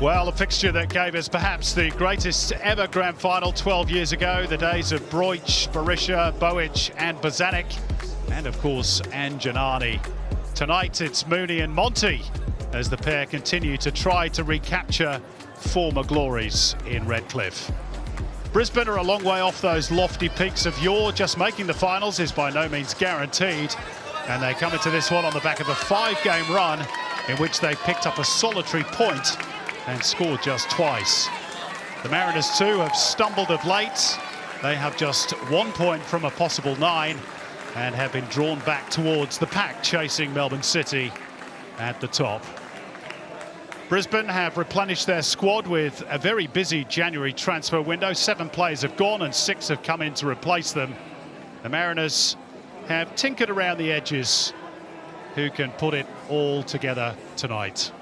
Well, a fixture that gave us perhaps the greatest ever grand final 12 years ago, the days of Broich, Berisha, Boich and Bozanic, and of course Anjanani. Tonight it's Mooney and Monty as the pair continue to try to recapture former glories in Redcliffe. Brisbane are a long way off those lofty peaks of yore. Just making the finals is by no means guaranteed, and they come into this one on the back of a 5-game run in which they picked up a solitary point and scored just twice. The Mariners too have stumbled of late. They have just 1 point from a possible 9 and have been drawn back towards the pack chasing Melbourne City at the top. Brisbane have replenished their squad with a very busy January transfer window. 7 players have gone and 6 have come in to replace them. The Mariners have tinkered around the edges. Who can put it all together tonight?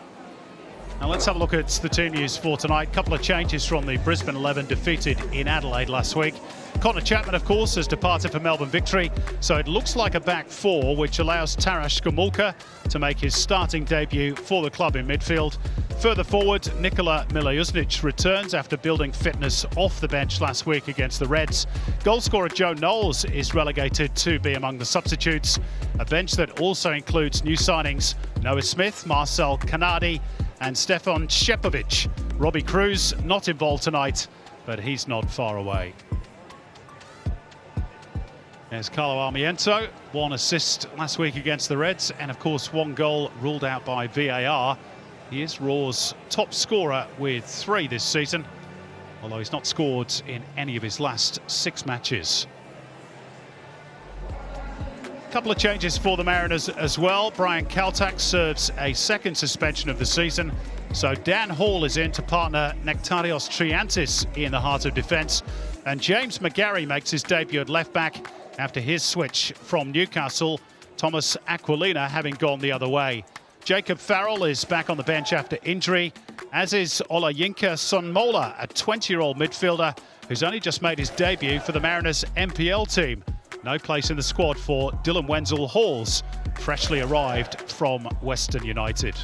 Now let's have a look at the team news for tonight. A couple of changes from the Brisbane 11 defeated in Adelaide last week. Connor Chapman, of course, has departed for Melbourne Victory, so it looks like a back 4, which allows Taras Gomulka to make his starting debut for the club in midfield. Further forward, Nikola Milojevic returns after building fitness off the bench last week against the Reds. Goalscorer Joe Knowles is relegated to be among the substitutes. A bench that also includes new signings Noah Smith, Marcel Canardi and Stefan Shepovic. Robbie Cruz not involved tonight, but he's not far away. There's Carlo Armiento, 1 assist last week against the Reds, and of course 1 goal ruled out by VAR. He is Raw's top scorer with 3 this season, although he's not scored in any of his last 6 matches. A couple of changes for the Mariners as well. Brian Kaltak serves a 2nd suspension of the season, so Dan Hall is in to partner Nectarios Triantis in the heart of defence, and James McGarry makes his debut at left back after his switch from Newcastle, Thomas Aquilina having gone the other way. Jacob Farrell is back on the bench after injury, as is Olayinka Sonmola, a 20-year-old midfielder who's only just made his debut for the Mariners MPL team. No place in the squad for Dylan Wenzel-Halls, freshly arrived from Western United.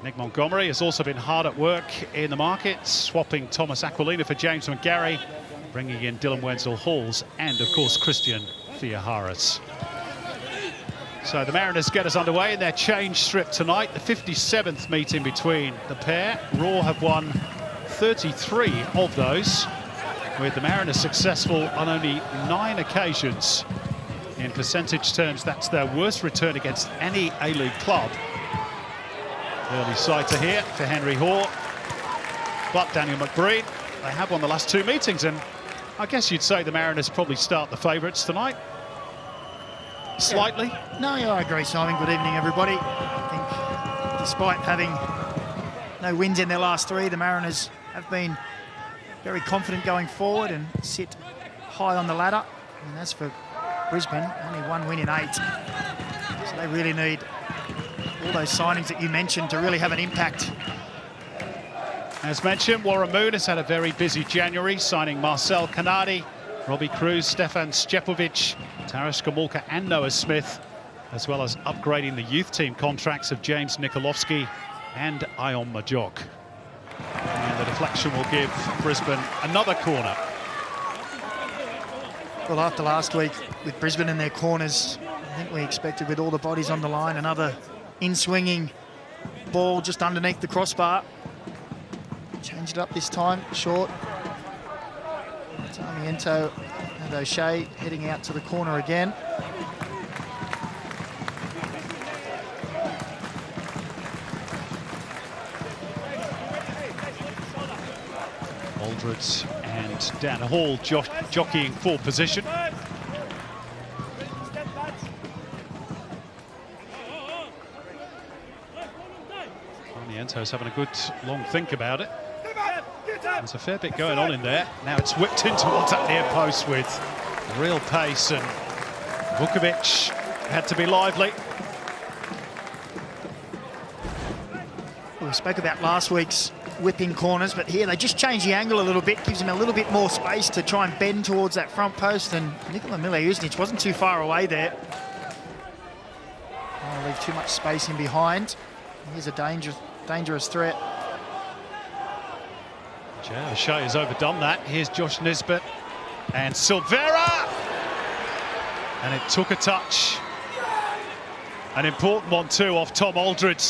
Nick Montgomery has also been hard at work in the market, swapping Thomas Aquilina for James McGarry, bringing in Dylan Wenzel-Halls and, of course, Christian Theoharis. So the Mariners get us underway in their change strip tonight, the 57th meeting between the pair. Raw have won 33 of those, with the Mariners successful on only 9 occasions. In percentage terms, that's their worst return against any A-League club. Early sighter here for Henry Hoare, but Daniel McBreen, they have won the last 2 meetings, and I guess you'd say the Mariners probably start the favourites tonight. Slightly. Yeah. No, yeah, I agree, Simon. Good evening, everybody. I think despite having no wins in their last 3, the Mariners have been very confident going forward and sit high on the ladder. And as for Brisbane, only 1 win in 8. So they really need all those signings that you mentioned to really have an impact. As mentioned, Warren Moon has had a very busy January, signing Marcel Canardi, Robbie Cruz, Stefan Shepovic, Taras Gomulka and Noah Smith, as well as upgrading the youth team contracts of James Nikolovsky and Ion Majok. And the deflection will give Brisbane another corner. Well, after last week with Brisbane in their corners, I think we expected, with all the bodies on the line, another in-swinging ball just underneath the crossbar. Changed it up this time, short. It's Armiento and O'Shea heading out to the corner again. Aldred and Dan Hall jockeying for position. Armiento's having a good long think about it. There's a fair bit going on in there. Now it's whipped in towards that near post with real pace, and Vukovic had to be lively. We spoke about last week's whipping corners, but here they just change the angle a little bit, gives him a little bit more space to try and bend towards that front post, and Nikola Milojevic wasn't too far away there. Don't leave too much space in behind. Here's a dangerous threat. Jay O'Shea has overdone that. Here's Josh Nisbet and Silvera. And it took a touch. An important one too off Tom Aldred,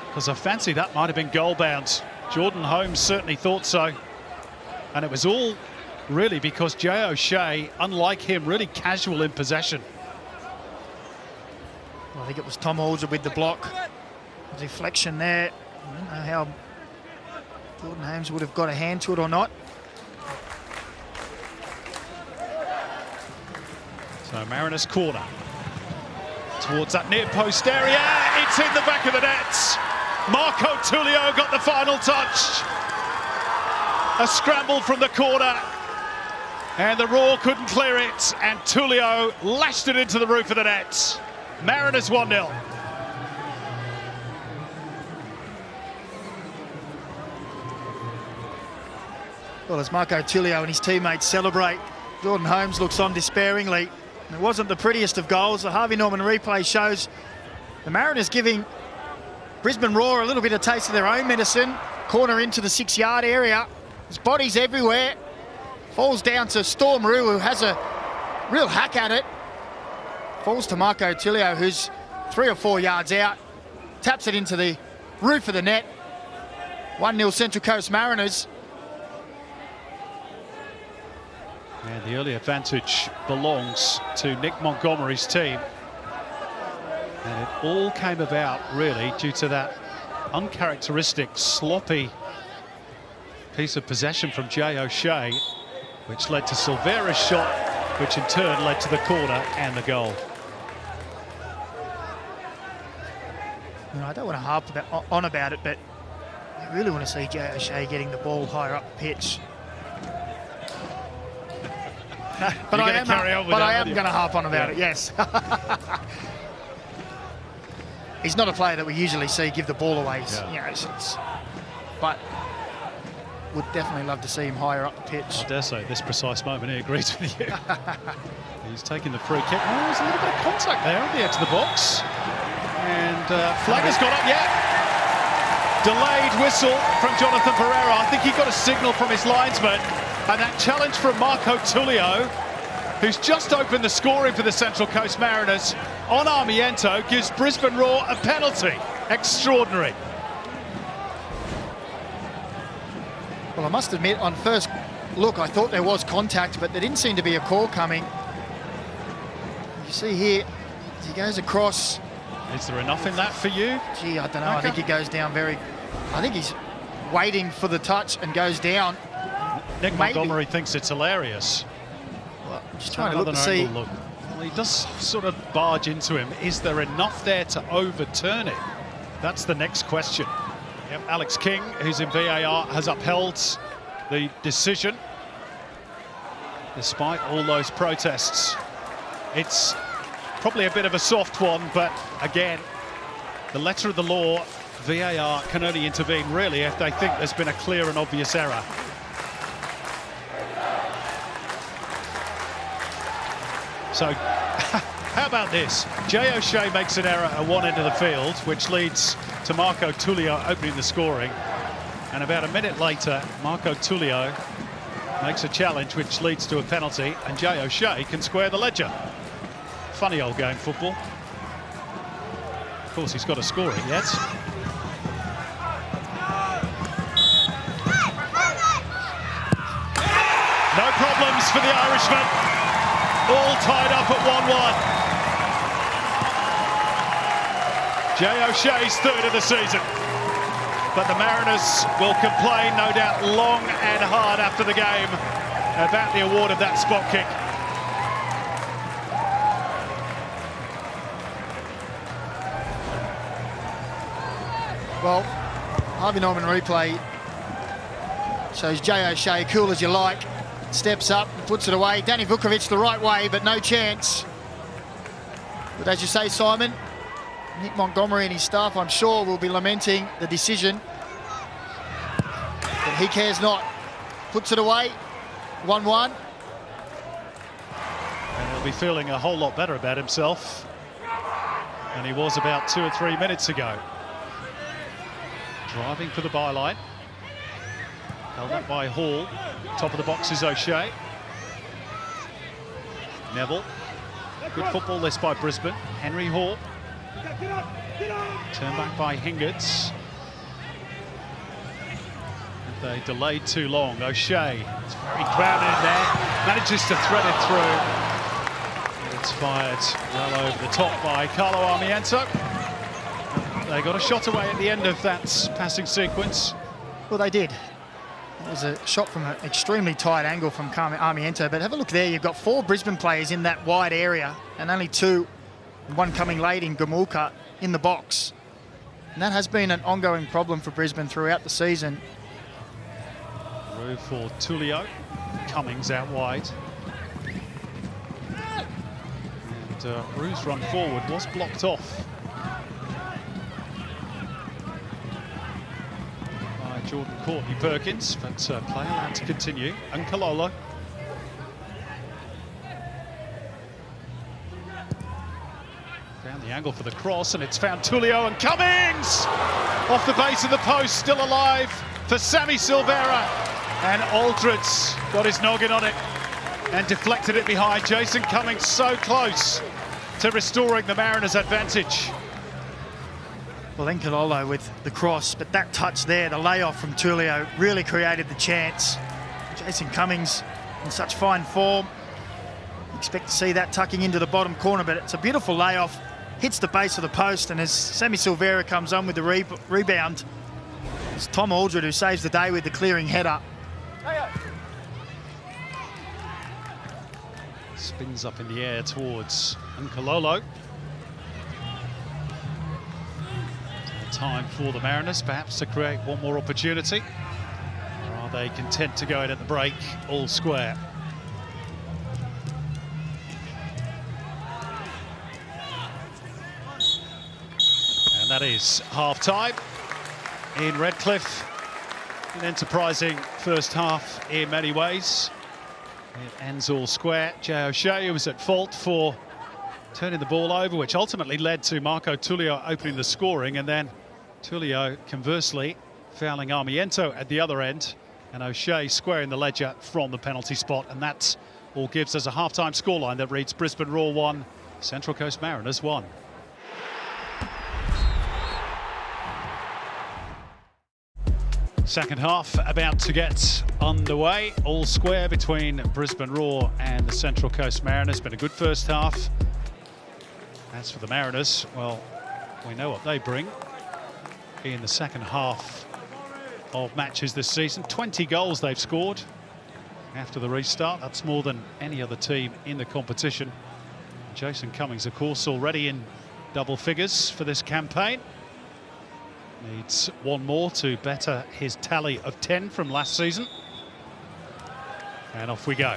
because I fancy that might have been goal bound. Jordan Holmes certainly thought so. And it was all really because Jay O'Shea, unlike him, really casual in possession. Well, I think it was Tom Aldred with the block. Deflection there. I don't know how Jordan Holmes would have got a hand to it or not. So Mariners corner towards that near post area. It's in the back of the net. Marco Tullio got the final touch. A scramble from the corner, and the Raw couldn't clear it, and Tullio lashed it into the roof of the net. Mariners 1-0. Well, as Marco Tullio and his teammates celebrate, Jordan Holmes looks on despairingly. It wasn't the prettiest of goals. The Harvey Norman replay shows the Mariners giving Brisbane Roar a little bit of taste of their own medicine. Corner into the 6-yard area. There's bodies everywhere. Falls down to Storm Roo, who has a real hack at it. Falls to Marco Tullio, who's 3 or 4 yards out. Taps it into the roof of the net. 1-0 Central Coast Mariners. And the early advantage belongs to Nick Montgomery's team. And it all came about, really, due to that uncharacteristic, sloppy piece of possession from Jay O'Shea, which led to Silvera's shot, which in turn led to the corner and the goal. You know, I don't want to harp on about it, but I really want to see Jay O'Shea getting the ball higher up the pitch. But I am going to harp on about it, yes. He's not a player that we usually see give the ball away. You know, but would definitely love to see him higher up the pitch. I dare say, at this precise moment, he agrees with you. He's taking the free kick. Oh, there's a little bit of contact there on the edge of the box. And flag has gone up, Delayed whistle from Jonathan Pereira. I think he got a signal from his linesman. And that challenge from Marco Tullio, who's just opened the scoring for the Central Coast Mariners on Armiento, gives Brisbane Roar a penalty. Extraordinary. Well, I must admit, on first look, I thought there was contact, but there didn't seem to be a call coming. You see here, as he goes across. Is there enough in that for you? Gee, I don't know. Macca? I think he goes down very... I think he's waiting for the touch and goes down. Nick Montgomery thinks it's hilarious. Well, just trying to look to see. Well, he does sort of barge into him. Is there enough there to overturn it? That's the next question. Yep, Alex King, who's in VAR, has upheld the decision despite all those protests. It's probably a bit of a soft one, but again, the letter of the law, VAR can only intervene really if they think there's been a clear and obvious error. So, how about this? Jay O'Shea makes an error at one end of the field, which leads to Marco Tullio opening the scoring. And about a minute later, Marco Tullio makes a challenge, which leads to a penalty, and Jay O'Shea can square the ledger. Funny old game, football. Of course, he's got to score it yet. No problems for the Irishman. All tied up at 1-1. Jay O'Shea's third of the season. But the Mariners will complain, no doubt, long and hard after the game about the award of that spot kick. Well, Harvey Norman replay shows Jay O'Shea, cool as you like, steps up and puts it away. Danny Vukovic the right way, but no chance. But as you say, Simon, Nick Montgomery and his staff, I'm sure, will be lamenting the decision. But he cares not. Puts it away, 1-1. And he'll be feeling a whole lot better about himself than he was about 2 or 3 minutes ago. Driving for the byline. Held up by Hall. Top of the box is O'Shea. Neville. Good football this by Brisbane. Henry Hall. Turned back by Hingards. And they delayed too long. O'Shea. It's very crowded in there. Manages to thread it through. And it's fired well over the top by Carlo Armiento. They got a shot away at the end of that passing sequence. Well, they did. It was a shot from an extremely tight angle from Armiento, but have a look there. You've got 4 Brisbane players in that wide area and only 2, one coming late in Gamulka in the box. And that has been an ongoing problem for Brisbane throughout the season. Through for Tulio. Cummings out wide. And Rue's run forward was blocked off. Jordan Courtney Perkins, but play allowed to continue. And Kalolo. Found the angle for the cross, and it's found Tulio and Cummings! Off the base of the post, still alive for Sammy Silvera. And Aldred's got his noggin on it and deflected it behind. Jason Cummings so close to restoring the Mariners' advantage. Well, then Kalolo with the cross, but that touch there, the layoff from Tulio, really created the chance. Jason Cummings in such fine form. Expect to see that tucking into the bottom corner, but it's a beautiful layoff. Hits the base of the post, and as Sammy Silvera comes on with the rebound, it's Tom Aldred who saves the day with the clearing header. Spins up in the air towards Nkalolo. Time for the Mariners perhaps to create one more opportunity, or are they content to go in at the break all square? And that is half-time in Redcliffe. An enterprising first half in many ways. It ends all square. Jay O'Shea was at fault for turning the ball over, which ultimately led to Marco Tulio opening the scoring, and then Tulio, conversely, fouling Armiento at the other end, and O'Shea squaring the ledger from the penalty spot. And that all gives us a half-time scoreline that reads Brisbane Roar 1, Central Coast Mariners 1. Second half about to get underway. All square between Brisbane Roar and the Central Coast Mariners. Been a good first half. As for the Mariners, well, we know what they bring in the second half of matches this season. 20 goals they've scored after the restart. That's more than any other team in the competition. Jason Cummings, of course, already in double figures for this campaign. Needs one more to better his tally of 10 from last season. And off we go.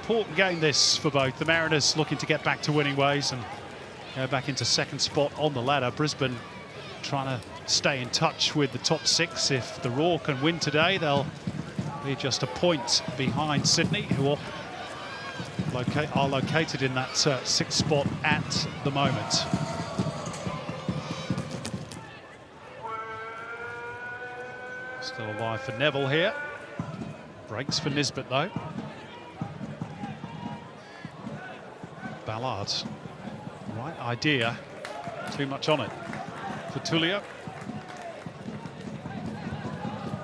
Important game this for both. The Mariners looking to get back to winning ways and go back into second spot on the ladder. Brisbane trying to stay in touch with the top 6. If the Roar can win today, they'll be just a point behind Sydney, who are located in that 6th spot at the moment. Still alive for Neville here. Breaks for Nisbet though. Ballard, right idea, too much on it for Tulio.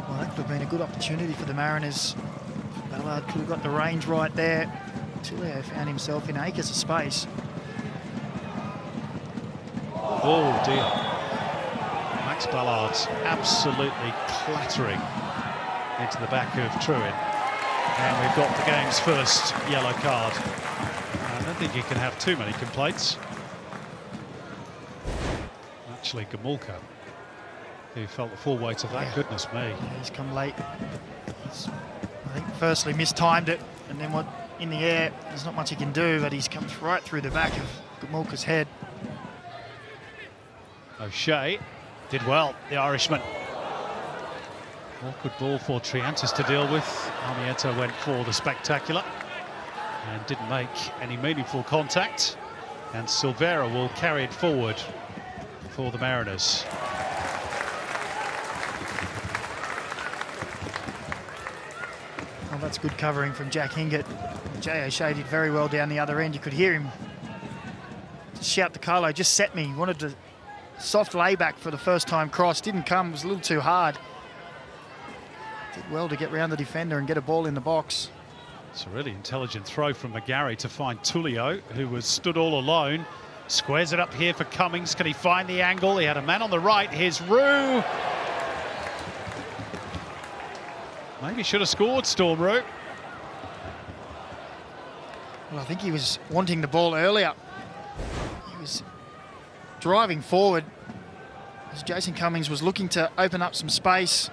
Well, that could have been a good opportunity for the Mariners. Ballard could have got the range right there. Tulio found himself in acres of space. Oh dear. Max Ballard absolutely clattering into the back of Truin. And we've got the game's first yellow card. I don't think you can have too many complaints. Actually, Gamulka, who felt the full weight of that, yeah. Goodness me. Yeah, he's come late. He's, I think, firstly mistimed it, and then in the air, there's not much he can do, but he's come right through the back of Gamulka's head. O'Shea did well, the Irishman. Awkward ball for Triantis to deal with. Armiento went for the spectacular and didn't make any meaningful contact. And Silvera will carry it forward for the Mariners. Well, that's good covering from Jack Hingett. Jay O'Shea did very well down the other end. You could hear him shout to Carlo, just set me. Wanted to soft layback for the first time cross. Didn't come, was a little too hard. Did well to get round the defender and get a ball in the box. It's a really intelligent throw from McGarry to find Tullio, who was stood all alone. Squares it up here for Cummings. Can he find the angle? He had a man on the right. Here's Rue. Maybe should have scored, Storm Rue. Well, I think he was wanting the ball earlier. He was driving forward as Jason Cummings was looking to open up some space.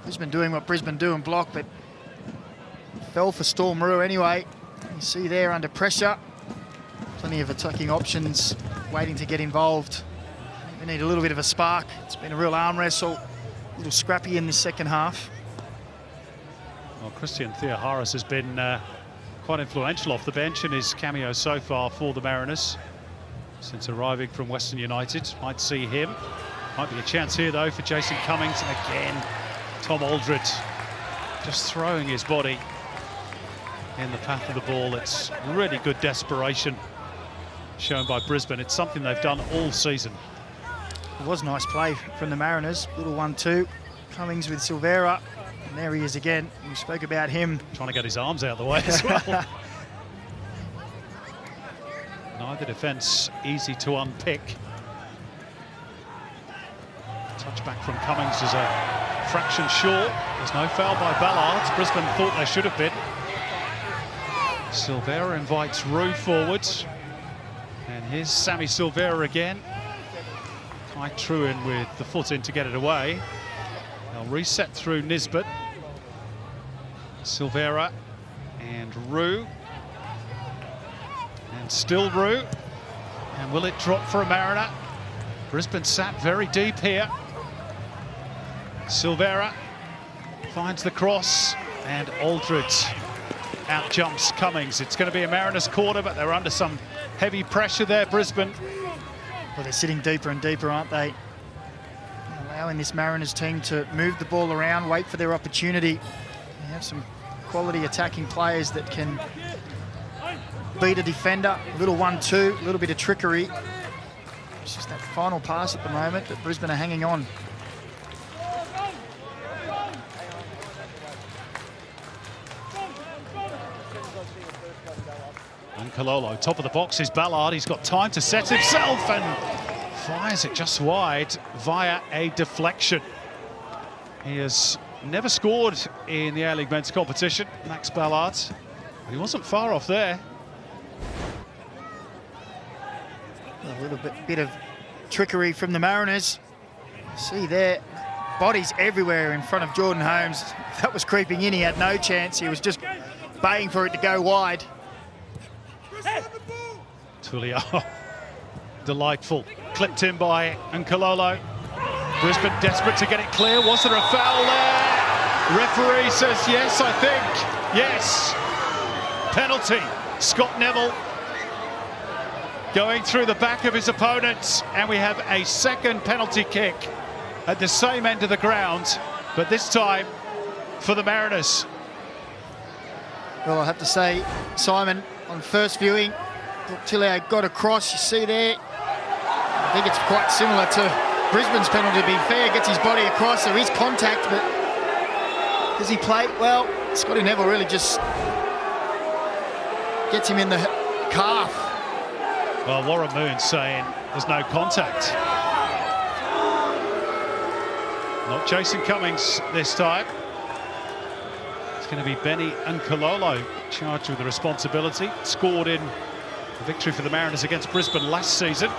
Brisbane doing what Brisbane do and block, but fell for Storm Rue anyway. You see there under pressure. Plenty of attacking options waiting to get involved. We need a little bit of a spark. It's been a real arm wrestle, a little scrappy in this second half. Well, Christian Theoharis has been quite influential off the bench in his cameo so far for the Mariners since arriving from Western United. Might see him. Might be a chance here though for Jason Cummings. And again, Tom Aldred just throwing his body in the path of the ball. It's really good desperation shown by Brisbane. It's something they've done all season. It was nice play from the Mariners. Little 1-2. Cummings with Silvera. And there he is again. We spoke about him. Trying to get his arms out of the way as well. Neither defence easy to unpick. Touchback from Cummings is a fraction short. There's no foul by Ballard. Brisbane thought they should have been. Silvera invites Rue forward. And here's Sammy Silvera again. Kai Trewin with the foot in to get it away. They'll reset through Nisbet. Silvera and Rue. And still Rue. And will it drop for a Mariner? Brisbane sat very deep here. Silvera finds the cross and Aldred out jumps Cummings. It's going to be a Mariners corner, but they're under some heavy pressure there, Brisbane. Well, they're sitting deeper and deeper, aren't they? Allowing this Mariners team to move the ball around, wait for their opportunity. They have some quality attacking players that can beat a defender. A little 1-2, a little bit of trickery. It's just that final pass at the moment, but Brisbane are hanging on. And Kalolo, top of the box is Ballard. He's got time to set himself and fires it just wide via a deflection. He has never scored in the A-League men's competition, Max Ballard. But he wasn't far off there. A little bit of trickery from the Mariners. See there, bodies everywhere in front of Jordan Holmes. If that was creeping in, he had no chance. He was just baying for it to go wide. Tullio, delightful. Clipped in by Nkololo. Brisbane desperate to get it clear. Was there a foul there? Referee says yes, I think. Yes. Penalty. Scott Neville going through the back of his opponent, and we have a second penalty kick at the same end of the ground, but this time for the Mariners. Well, I have to say, Simon, on first viewing, Tullio got across, you see there. I think it's quite similar to Brisbane's penalty, to be fair. Gets his body across, there is contact, but does he play? Well, Scotty Neville really just gets him in the calf. Well, Warren Moon's saying there's no contact. Not Jason Cummings this time. It's going to be Benny Nkololo charged with the responsibility. Scored in the victory for the Mariners against Brisbane last season.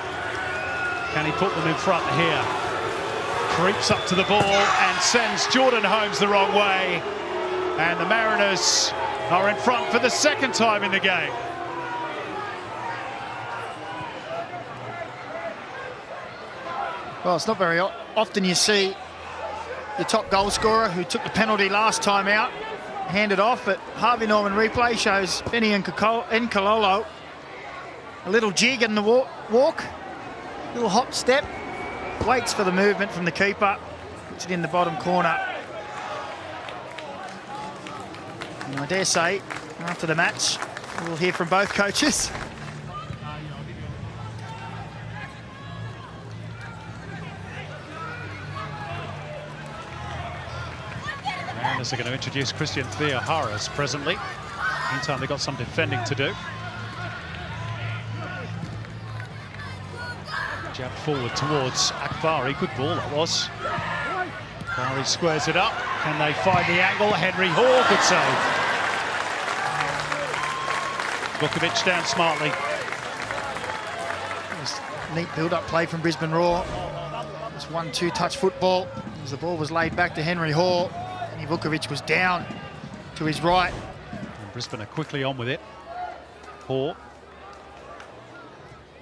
Can he put them in front here? Creeps up to the ball and sends Jordan Holmes the wrong way. And the Mariners are in front for the second time in the game. Well, it's not very often you see your top goal scorer who took the penalty last time out hand it off, but Harvey Norman replay shows Benny Nkololo a little jig in the walk, little hop step, waits for the movement from the keeper, puts it in the bottom corner. And I dare say, after the match, we'll hear from both coaches. Mariners are going to introduce Christian Theoharis presently. Meantime, they've got some defending to do. Jab forward towards Akbari. Good ball that was. Akbari squares it up. Can they find the angle? Henry Hoare, good save. Vukovic down smartly. Neat build-up play from Brisbane Roar. It's 1-2 touch football. As the ball was laid back to Henry Hoare, and Vukovic was down to his right. And Brisbane are quickly on with it. Hoare.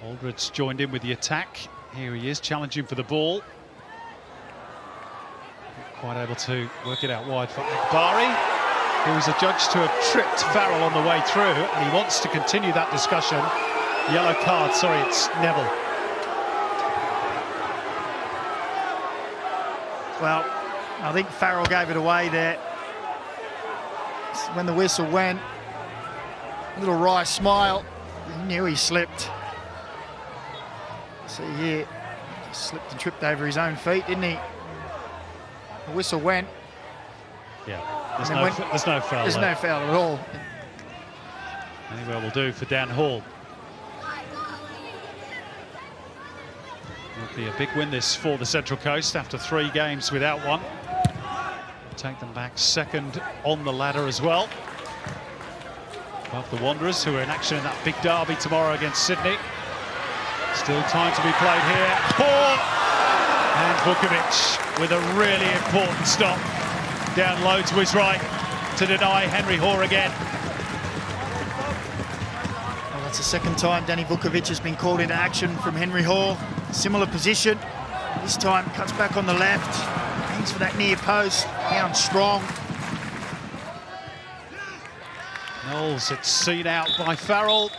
Aldridge joined in with the attack. Here he is, challenging for the ball. Not quite able to work it out wide for Akbari, who was adjudged to have tripped Farrell on the way through, and he wants to continue that discussion. Yellow card, sorry, it's Neville. Well, I think Farrell gave it away there. When the whistle went, a little wry smile. He knew he slipped. See here, he slipped and tripped over his own feet, didn't he? The whistle went. Yeah, there's no foul. There's no foul at all. Anywhere will do for Dan Hall. Will be a big win this for the Central Coast after 3 games without one. Take them back second on the ladder as well. Above the Wanderers, who are in action in that big derby tomorrow against Sydney. Still time to be played here. Hoare! And Vukovic with a really important stop. Down low to his right to deny Henry Hoare again. Well, that's the second time Danny Vukovic has been called into action from Henry Hoare. Similar position. This time cuts back on the left. Aims for that near post. Down strong. Knowles, it's seen out by Farrell.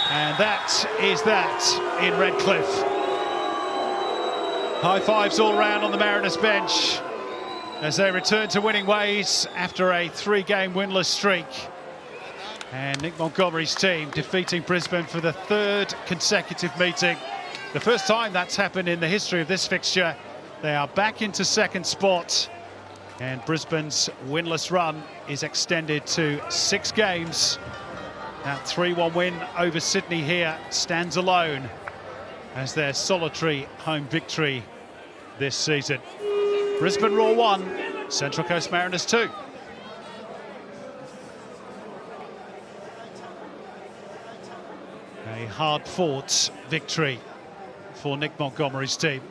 And that is that in Redcliffe. High fives all round on the Mariners bench as they return to winning ways after a 3-game winless streak. And Nick Montgomery's team defeating Brisbane for the 3rd consecutive meeting. The first time that's happened in the history of this fixture. They are back into 2nd spot. And Brisbane's winless run is extended to 6 games. That 3-1 win over Sydney here stands alone as their solitary home victory this season. Brisbane Roar 1, Central Coast Mariners 2. A hard-fought victory for Nick Montgomery's team.